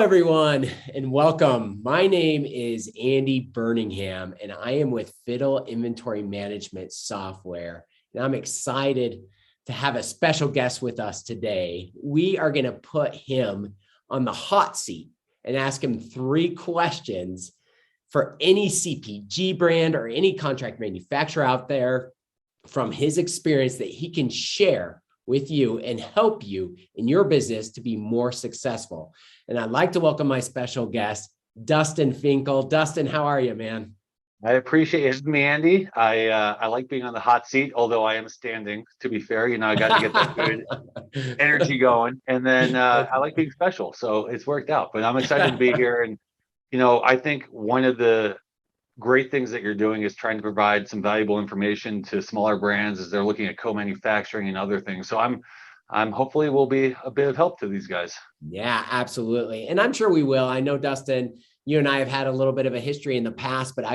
everyone, and welcome. My name is Andy Burningham, and I am with Fiddle Inventory Management Software. And I'm excited to have a special guest with us today. We are going to put him on the hot seat and ask him 3 questions for any CPG brand or any contract manufacturer out there from his experience that he can share with you and help you in your business to be more successful. And I'd like to welcome my special guest, Dustin Finkel. Dustin, how are you, man? I appreciate it. It's me, Andy. I like being on the hot seat, although I am standing, to be fair. I got to get that good energy going. And then I like being special. So it's worked out. But I'm excited to be here. And, I think one of the great things that you're doing is trying to provide some valuable information to smaller brands as they're looking at co-manufacturing and other things. So I'm hopefully will be a bit of help to these guys. Yeah, absolutely. And I'm sure we will. I know, Dustin, you and I have had a little bit of a history in the past, but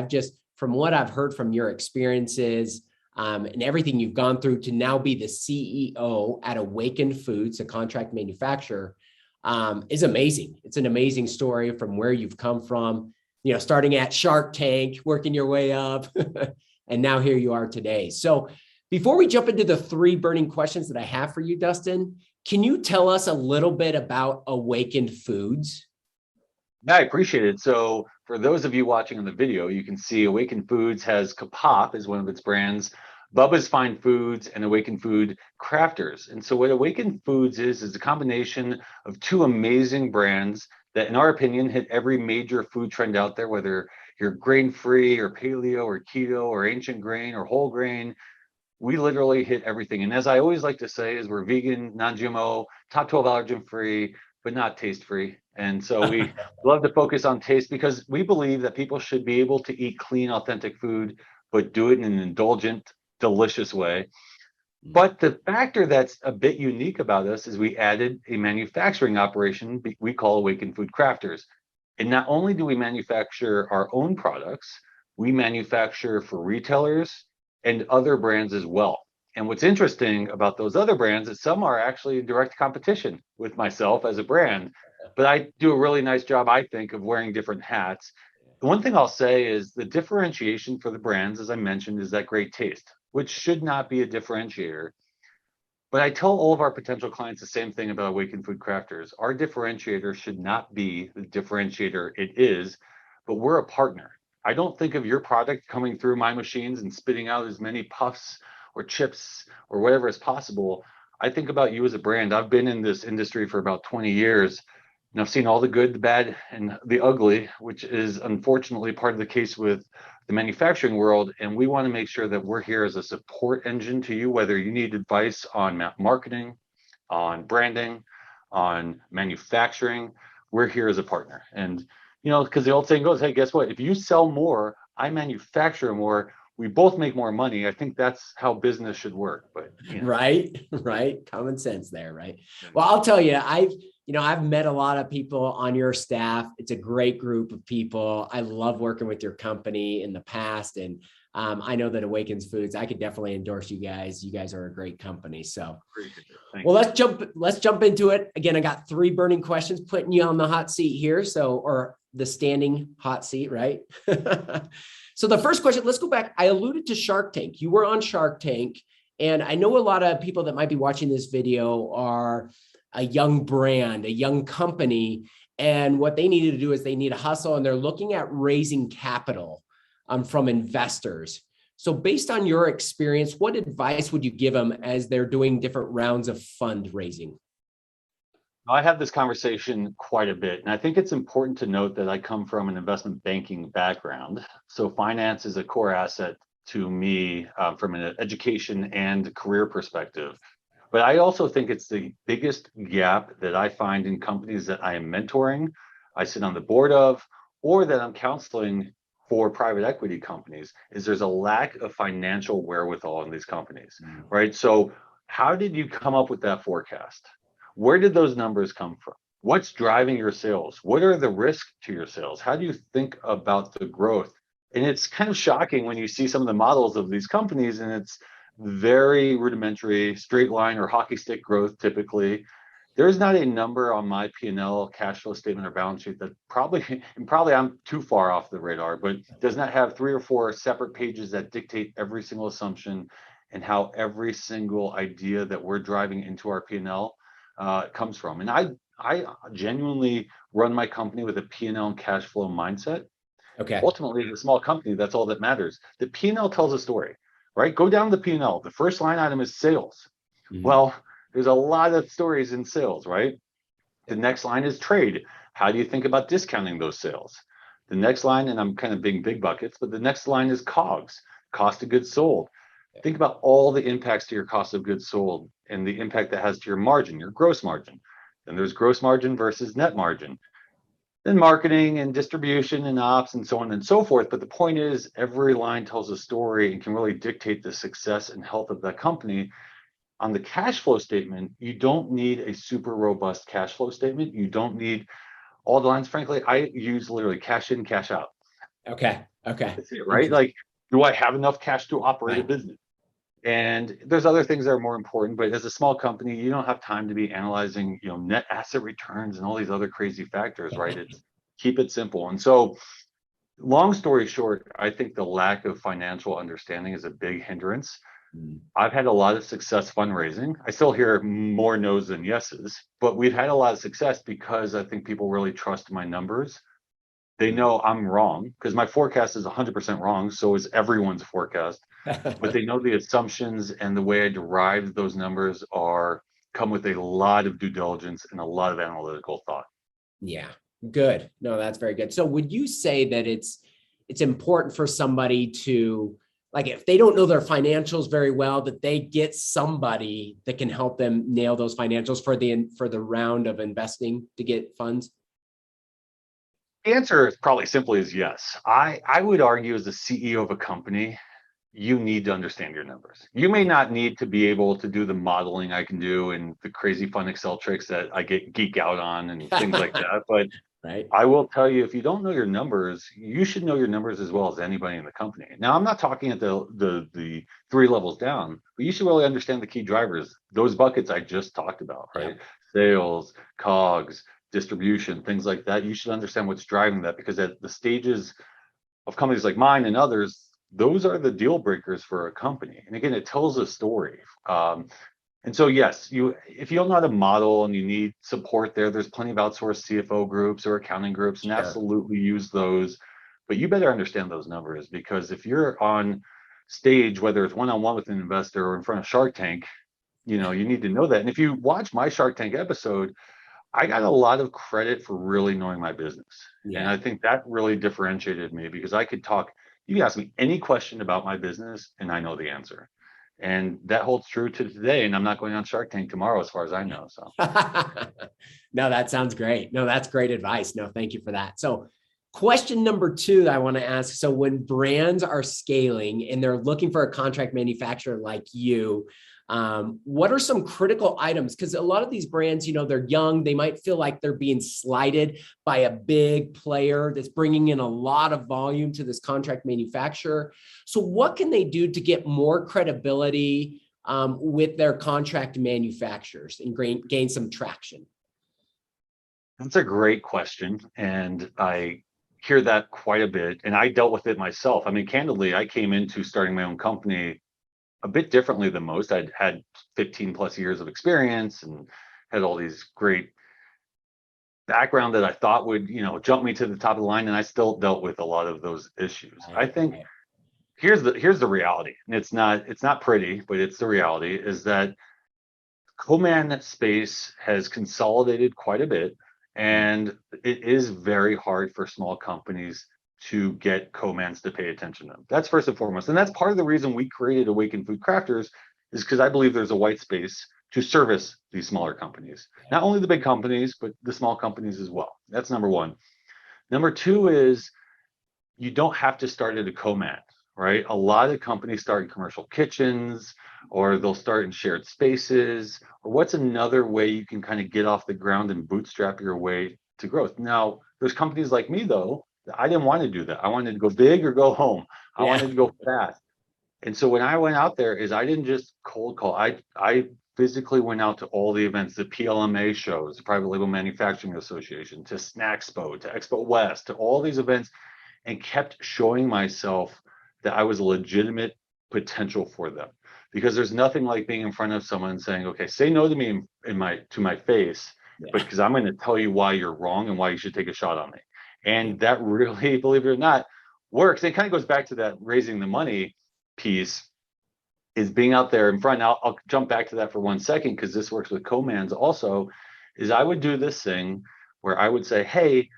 from what I've heard from your experiences and everything you've gone through to now be the CEO at Awakened Foods, a contract manufacturer, is amazing. It's an amazing story from where you've come from, starting at Shark Tank, working your way up, and now here you are today. So before we jump into the 3 burning questions that I have for you, Dustin, can you tell us a little bit about Awakened Foods? Yeah, I appreciate it. So for those of you watching on the video, you can see Awakened Foods has Kapop as one of its brands, Bubba's Fine Foods, and Awakened Food Crafters. And so what Awakened Foods is a combination of 2 amazing brands that, in our opinion, hit every major food trend out there, whether you're grain-free or paleo or keto or ancient grain or whole grain. We literally hit everything. And as I always like to say, is we're vegan, non-GMO, top 12 allergen-free, but not taste-free. And so we love to focus on taste because we believe that people should be able to eat clean, authentic food, but do it in an indulgent, delicious way. But the factor that's a bit unique about us is we added a manufacturing operation we call Awakened Food Crafters. And not only do we manufacture our own products, we manufacture for retailers and other brands as well. And what's interesting about those other brands is some are actually in direct competition with myself as a brand, but I do a really nice job, I think, of wearing different hats. The one thing I'll say is the differentiation for the brands, as I mentioned, is that great taste, which should not be a differentiator. But I tell all of our potential clients the same thing about Awakened Food Crafters. Our differentiator should not be the differentiator it is, but we're a partner. I don't think of your product coming through my machines and spitting out as many puffs or chips or whatever is possible. I think about you as a brand. I've been in this industry for about 20 years, and I've seen all the good, the bad, and the ugly, which is unfortunately part of the case with the manufacturing world. And we want to make sure that we're here as a support engine to you, whether you need advice on marketing, on branding, on manufacturing. We're here as a partner. And because the old saying goes, hey, guess what? If you sell more, I manufacture more, we both make more money. I think that's how business should work. But Right. Common sense there, right? Well, I'll tell you, I've met a lot of people on your staff. It's a great group of people. I love working with your company in the past. And I know that Awakens Foods, I could definitely endorse you guys. You guys are a great company. So, well, let's jump into it. Again, I got 3 burning questions, putting you on the hot seat here. Or the standing hot seat, right? So the first question, let's go back. I alluded to Shark Tank. You were on Shark Tank. And I know a lot of people that might be watching this video are a young brand, a young company. And what they needed to do is they need a hustle, and they're looking at raising capital from investors. So based on your experience, what advice would you give them as they're doing different rounds of fundraising? I have this conversation quite a bit, and I think it's important to note that I come from an investment banking background. So finance is a core asset to me from an education and career perspective. But I also think it's the biggest gap that I find in companies that I am mentoring, I sit on the board of, or that I'm counseling for private equity companies, is there's a lack of financial wherewithal in these companies, right? So how did you come up with that forecast? Where did those numbers come from? What's driving your sales? What are the risks to your sales? How do you think about the growth? And it's kind of shocking when you see some of the models of these companies, and it's very rudimentary, straight line or hockey stick growth typically. There's not a number on my P&L, cash flow statement, or balance sheet that probably, and probably I'm too far off the radar, but does not have 3 or 4 separate pages that dictate every single assumption and how every single idea that we're driving into our P&L comes from. And I genuinely run my company with a P&L and cash flow mindset. Okay. Ultimately, as a small company, that's all that matters. The P&L tells a story, right? Go down the P&L. The first line item is sales. Well, there's a lot of stories in sales, right? The next line is trade. How do you think about discounting those sales? The next line, and I'm kind of being big buckets, but the next line is COGS, cost of goods sold. Think about all the impacts to your cost of goods sold and the impact that has to your margin, your gross margin. Then there's gross margin versus net margin. Then marketing and distribution and ops and so on and so forth. But the point is, every line tells a story and can really dictate the success and health of that company. On the cash flow statement, you don't need a super robust cash flow statement. You don't need all the lines. Frankly, I use literally cash in, cash out. Okay. That's it, right? Like, do I have enough cash to operate a business? And there's other things that are more important, but as a small company, you don't have time to be analyzing, net asset returns and all these other crazy factors, right? It's keep it simple. And so, long story short, I think the lack of financial understanding is a big hindrance. I've had a lot of success fundraising. I still hear more no's than yeses, but we've had a lot of success because I think people really trust my numbers. They know I'm wrong because my forecast is 100% wrong. So is everyone's forecast. But they know the assumptions and the way I derive those numbers come with a lot of due diligence and a lot of analytical thought. Yeah, good. No, that's very good. So would you say that it's important for somebody to, like, if they don't know their financials very well, that they get somebody that can help them nail those financials for the round of investing to get funds? The answer is probably simply is yes. I would argue as the CEO of a company, you need to understand your numbers. You may not need to be able to do the modeling I can do and the crazy fun Excel tricks that I geek out on and things like that. But right. I will tell you, if you don't know your numbers, you should know your numbers as well as anybody in the company. Now, I'm not talking at the 3 levels down, but you should really understand the key drivers, those buckets I just talked about, right? Yeah. Sales, COGS, distribution, things like that. You should understand what's driving that, because at the stages of companies like mine and others, those are the deal breakers for a company. And again, it tells a story. And so, yes, if you don't know how to model and you need support there's plenty of outsourced CFO groups or accounting groups, and absolutely use those. But you better understand those numbers, because if you're on stage, whether it's one-on-one with an investor or in front of Shark Tank, you need to know that. And if you watch my Shark Tank episode, I got a lot of credit for really knowing my business. Yeah. And I think that really differentiated me, because I could talk. You can ask me any question about my business and I know the answer. And that holds true to today. And I'm not going on Shark Tank tomorrow, as far as I know. So no, that sounds great. No, that's great advice. No, thank you for that. So question number 2 that I want to ask. So when brands are scaling and they're looking for a contract manufacturer like you, what are some critical items? Because a lot of these brands, they're young. They might feel like they're being slighted by a big player that's bringing in a lot of volume to this contract manufacturer. So what can they do to get more credibility with their contract manufacturers and gain some traction? That's a great question. And I hear that quite a bit. And I dealt with it myself. I mean, candidly, I came into starting my own company a bit differently than most. I'd had 15 plus years of experience and had all these great background that I thought would, jump me to the top of the line. And I still dealt with a lot of those issues. I think here's the reality. And it's not pretty, but it's the reality, is that co-man space has consolidated quite a bit. And it is very hard for small companies to get co-mans to pay attention to them. That's first and foremost. And that's part of the reason we created Awaken Food Crafters, is because I believe there's a white space to service these smaller companies. Not only the big companies, but the small companies as well. That's number 1. Number 2 is you don't have to start at a co-man, right? A lot of companies start in commercial kitchens, or they'll start in shared spaces. Or what's another way you can kind of get off the ground and bootstrap your way to growth? Now, there's companies like me, though, I didn't want to do that. I wanted to go big or go home. I wanted to go fast. And so when I went out there, I didn't just cold call. I physically went out to all the events, the PLMA shows, the Private Label Manufacturing Association, to Snaxpo, to Expo West, to all these events, and kept showing myself that I was a legitimate potential for them. Because there's nothing like being in front of someone and saying, okay, say no to me to my face, but because I'm going to tell you why you're wrong and why you should take a shot on me. And that really, believe it or not, works. It kind of goes back to that raising the money piece, is being out there in front. Now, I'll jump back to that for 1 second, because this works with co-mans also, is I would do this thing where I would say, hey,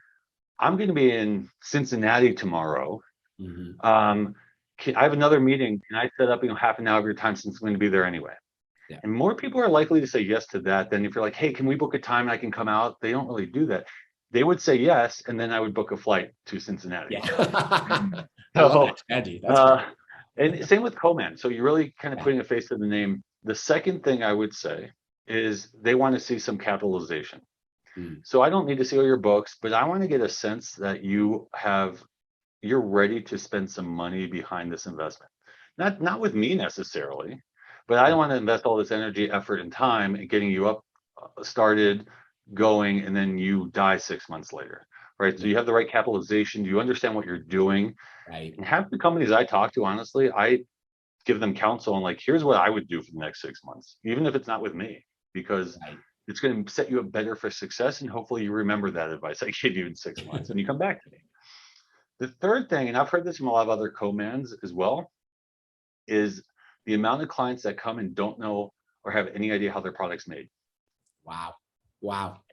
I'm going to be in Cincinnati tomorrow. I have another meeting. Can I set up, half an hour of your time, since I'm going to be there anyway? Yeah. And more people are likely to say yes to that than if you're like, hey, can we book a time and I can come out? They don't really do that. They would say yes, and then I would book a flight to Cincinnati. Yeah. So, Andy, that's and same with co-man. So you're really kind of putting a face to the name. The second thing I would say is they want to see some capitalization. So I don't need to see all your books, but I want to get a sense that you're ready to spend some money behind this investment. Not with me necessarily, but I don't want to invest all this energy, effort, and time in getting you up, started, going, and then you die 6 months later, right? So you have the right capitalization. You understand what you're doing. Right. And half the companies I talk to, honestly, I give them counsel and like, here's what I would do for the next 6 months, even if it's not with me, because it's going to set you up better for success. And hopefully you remember that advice I gave you in 6 months and you come back to me. The third thing, and I've heard this from a lot of other co-mans as well, is the amount of clients that come and don't know or have any idea how their product's made. Wow.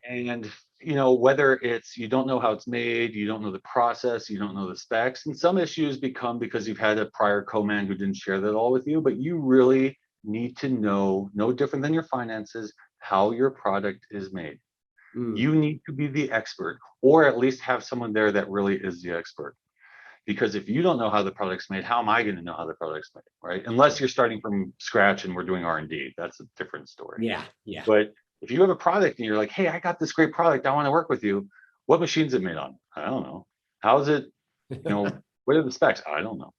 And, whether it's you don't know how it's made, you don't know the process, you don't know the specs, and some issues become because you've had a prior co-man who didn't share that all with you, but you really need to know, no different than your finances, how your product is made. You need to be the expert, or at least have someone there that really is the expert. Because if you don't know how the product's made, how am I going to know how the product's made, right? Unless you're starting from scratch and we're doing R&D, that's a different story. Yeah. But if you have a product and you're like, hey, I got this great product, I want to work with you. What machine's it made on? I don't know. How's it, what are the specs? I don't know.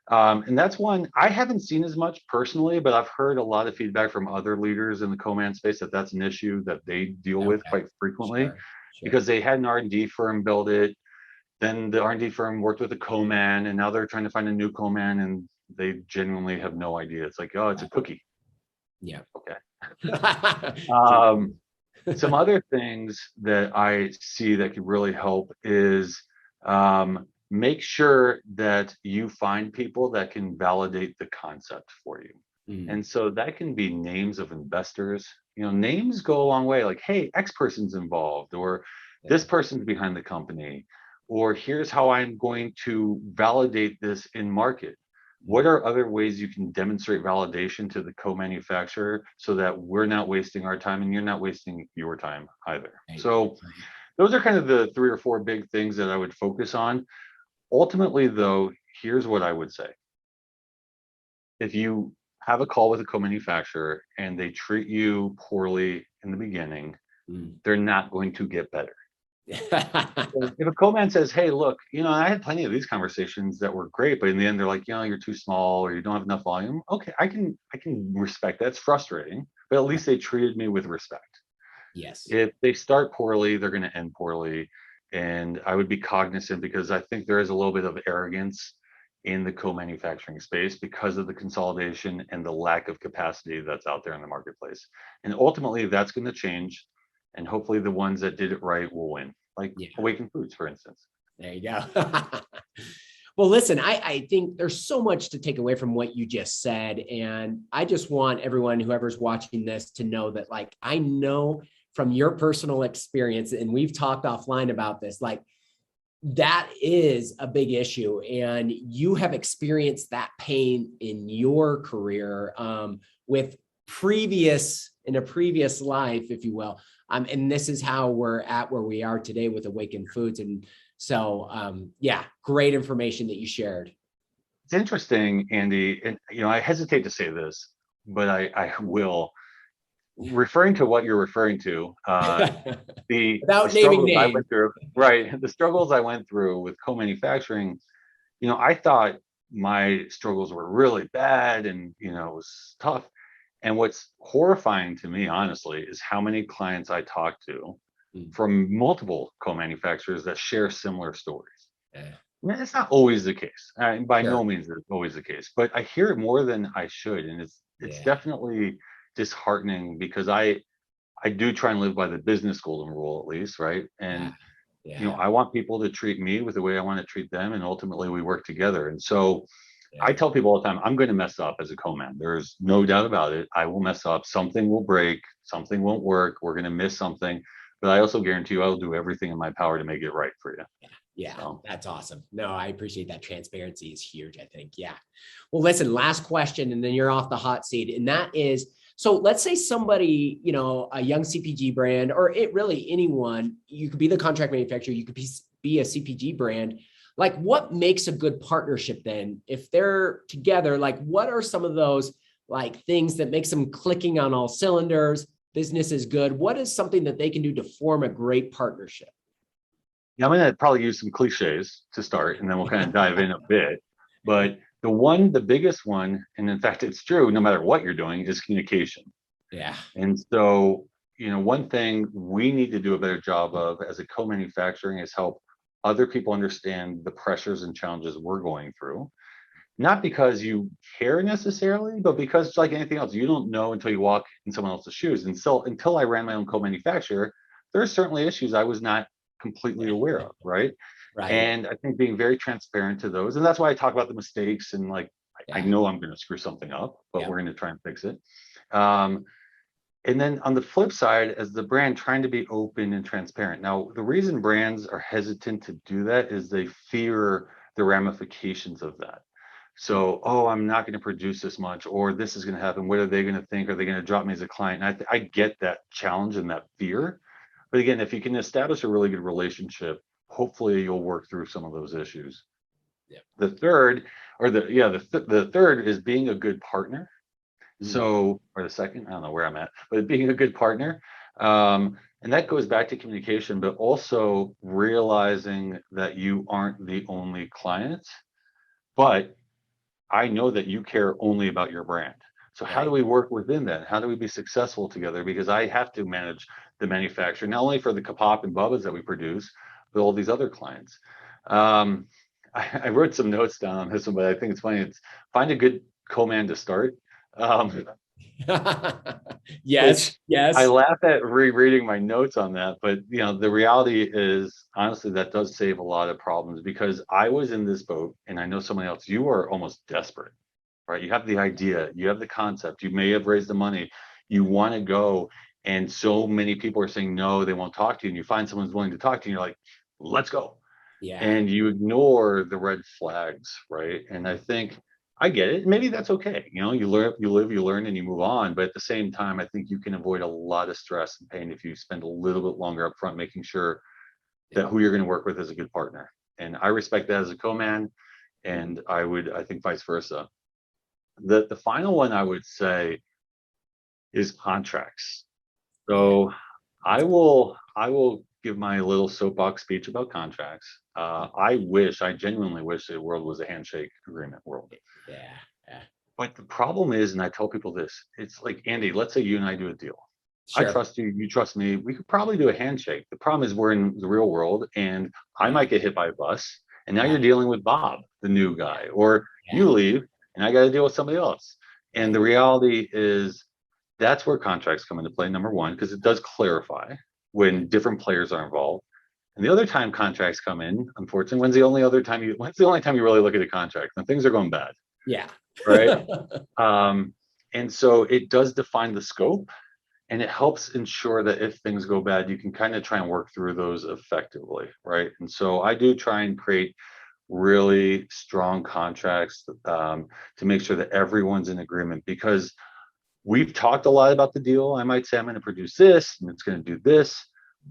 And that's one I haven't seen as much personally, but I've heard a lot of feedback from other leaders in the co-man space that that's an issue that they deal with quite frequently, because they had an R&D firm build it. Then the R&D firm worked with a co-man, and now they're trying to find a new co-man, and they genuinely have no idea. It's like, oh, it's a cookie. Yeah. Okay. Some other things that I see that could really help is make sure that you find people that can validate the concept for you. And so that can be names of investors. Names go a long way, like, hey, X person's involved, or this person's behind the company, or here's how I'm going to validate this in market. What are other ways you can demonstrate validation to the co-manufacturer so that we're not wasting our time and you're not wasting your time either? So those are kind of the 3 or 4 big things that I would focus on. Ultimately, though, here's what I would say. If you have a call with a co-manufacturer and they treat you poorly in the beginning, they're not going to get better. If a co-man says, hey, look, I had plenty of these conversations that were great, but in the end they're like, you're too small or you don't have enough volume. Okay, I can respect that. It's frustrating, but at least they treated me with respect. Yes. If they start poorly, they're going to end poorly. And I would be cognizant, because I think there is a little bit of arrogance in the co-manufacturing space because of the consolidation and the lack of capacity that's out there in the marketplace. And ultimately that's going to change. And hopefully the ones that did it right will win, like Awaken Foods, for instance. There you go. Well, listen, I think there's so much to take away from what you just said. And I just want everyone, whoever's watching this, to know that, like, I know from your personal experience, and we've talked offline about this, like, that is a big issue. And you have experienced that pain in your career with in a previous life, if you will. And this is how we're at where we are today with Awaken Foods. And so, great information that you shared. It's interesting, Andy, and I hesitate to say this, but I will. Referring to what you're referring to, the struggles I went through, right? The struggles I went through with co-manufacturing, I thought my struggles were really bad and, it was tough. And what's horrifying to me, honestly, is how many clients I talk to from multiple co-manufacturers that share similar stories. Yeah. I mean, it's not always the case. By Sure. no means is it always the case, but I hear it more than I should, and it's Yeah. definitely disheartening because I do try and live by the business golden rule at least, right? Yeah. And Yeah. I want people to treat me with the way I want to treat them, and ultimately we work together. And so Yeah. I tell people all the time, I'm going to mess up as a co-man. There's no doubt about it. I will mess up. Something will break. Something won't work. We're going to miss something. But I also guarantee you I'll do everything in my power to make it right for you. Yeah, So. that's awesome. No, I appreciate that. Transparency is huge, I think. Yeah. Well, listen, last question, and then you're off the hot seat. And that is, so let's say somebody, a young CPG brand, or it really anyone, you could be the contract manufacturer, you could be a CPG brand. Like, what makes a good partnership then? If they're together, like, what are some of those like things that makes them clicking on all cylinders? Business is good. What is something that they can do to form a great partnership? Yeah, I'm going to probably use some cliches to start, and then we'll kind of dive in a bit. But the biggest one, and in fact, it's true, no matter what you're doing, is communication. Yeah. And so, one thing we need to do a better job of as a co-manufacturing is help other people understand the pressures and challenges we're going through. Not because you care necessarily, but because like anything else, you don't know until you walk in someone else's shoes. And so until I ran my own co-manufacturer, there are certainly issues I was not completely aware of, right? Right. And I think being very transparent to those, and that's why I talk about the mistakes and like I Yeah. know I'm going to screw something up, but Yep. we're going to try and fix it. And then on the flip side, as the brand trying to be open and transparent. Now, the reason brands are hesitant to do that is they fear the ramifications of that. So, oh, I'm not going to produce this much, or this is going to happen. What are they going to think? Are they going to drop me as a client? And I get that challenge and that fear. But again, if you can establish a really good relationship, hopefully you'll work through some of those issues. Yeah. The third, or the third is being a good partner. So, or the second, I don't know where I'm at, but being a good partner. And that goes back to communication, but also realizing that you aren't the only client, but I know that you care only about your brand. So how do Right. we work within that? How do we be successful together? Because I have to manage the manufacturing, not only for the Kapop and Bubba's that we produce, but all these other clients. Um, I wrote some notes down on this one, but I think it's funny. It's find a good co-man to start. Um, Yes. which I Yes. laugh at rereading my notes on that, but the reality is honestly that does save a lot of problems because I was in this boat and I know someone else, you are almost desperate, right? You have the idea, you have the concept, you may have raised the money, you want to go, and so many people are saying no, they won't talk to you, and you find someone's willing to talk to you, and you're like, let's go. Yeah. And you ignore the red flags, right? And I think I get it. Maybe that's okay. You learn, you live, you learn, and you move on. But at the same time, I think you can avoid a lot of stress and pain if you spend a little bit longer up front making sure that who you're going to work with is a good partner. And I respect that as a co-man, and I think vice versa. The final one I would say is contracts. Yeah. So I will give my little soapbox speech about contracts. I genuinely wish the world was a handshake agreement world. Yeah. Yeah. But the problem is, and I tell people this, it's like, Andy, let's say you and I do a deal. I Sure. trust you, you trust me. We could probably do a handshake. The problem is we're in the real world and I Yeah. might get hit by a bus. And now you're Right. dealing with Bob, the new Yeah. guy, or Yeah. you leave and I got to deal with somebody else. And the Right. reality is that's where contracts come into play, number one, because it does clarify when different players are involved. And the other time contracts come in, unfortunately, when's the only time you really look at a contract? When things are going bad, Yeah. right? And so it does define the scope and it helps ensure that if things go bad, you can kind of try and work through those effectively, right? And so I do try and create really strong contracts to make sure that everyone's in agreement because we've talked a lot about the deal. I might say I'm going to produce this and it's going to do this.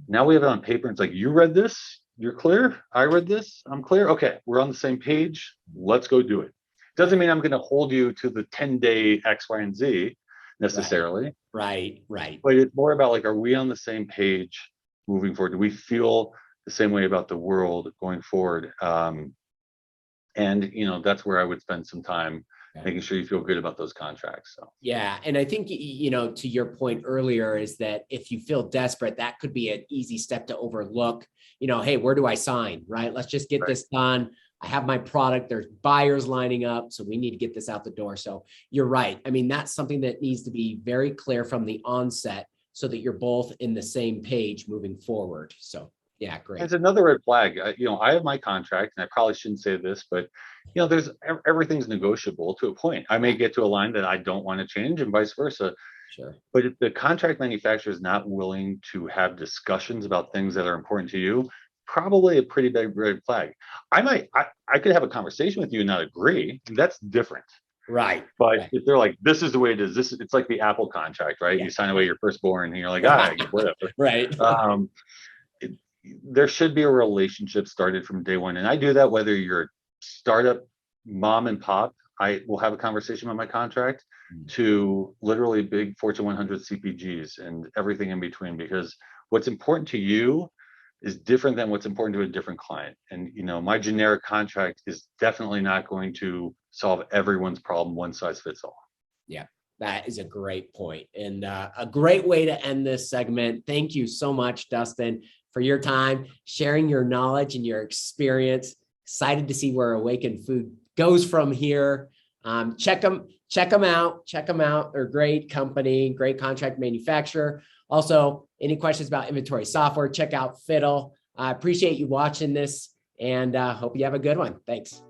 Now we have it on paper. And it's like, you read this, you're clear. I read this, I'm clear. Okay, we're on the same page. Let's go do it. Doesn't Right. mean I'm going to hold you to the 10-day X, Y, and Z Right. necessarily, Right. Right. but it's more about like, are we on the same page moving forward? Do we feel the same way about the world going forward? And that's where I would spend some time making sure you feel good about those contracts. So yeah. And I think, to your point earlier is that if you feel desperate, that could be an easy step to overlook, hey, where do I sign? Right. Let's just get this done. I have my product. There's buyers lining up. So we need to get this out the door. So you're right. I mean, that's something that needs to be very clear from the onset so that you're both in the same page moving forward. So yeah, great. it's another red flag. I have my contract, and I probably shouldn't say this, but there's everything's negotiable to a point. I may get to a line that I don't want to change, and vice versa. Sure. But if the contract manufacturer is not willing to have discussions about things that are important to you, probably a pretty big red flag. I could have a conversation with you and not agree. That's different. Right. But right. if they're like, this is the way it is, it's like the Apple contract, right? Yeah. You sign away your firstborn and you're like, whatever. Right. There should be a relationship started from day one. And I do that whether you're a startup mom and pop, I will have a conversation about my contract, to literally big Fortune 100 CPGs and everything in between, because what's important to you is different than what's important to a different client. And my generic contract is definitely not going to solve everyone's problem, one size fits all. Yeah, that is a great point, and a great way to end this segment. Thank you so much, Dustin, for your time, sharing your knowledge and your experience. Excited to see where Awaken Food goes from here. Check them out. They're a great company, great contract manufacturer. Also, any questions about inventory software, check out Fiddle. I appreciate you watching this, and hope you have a good one. Thanks.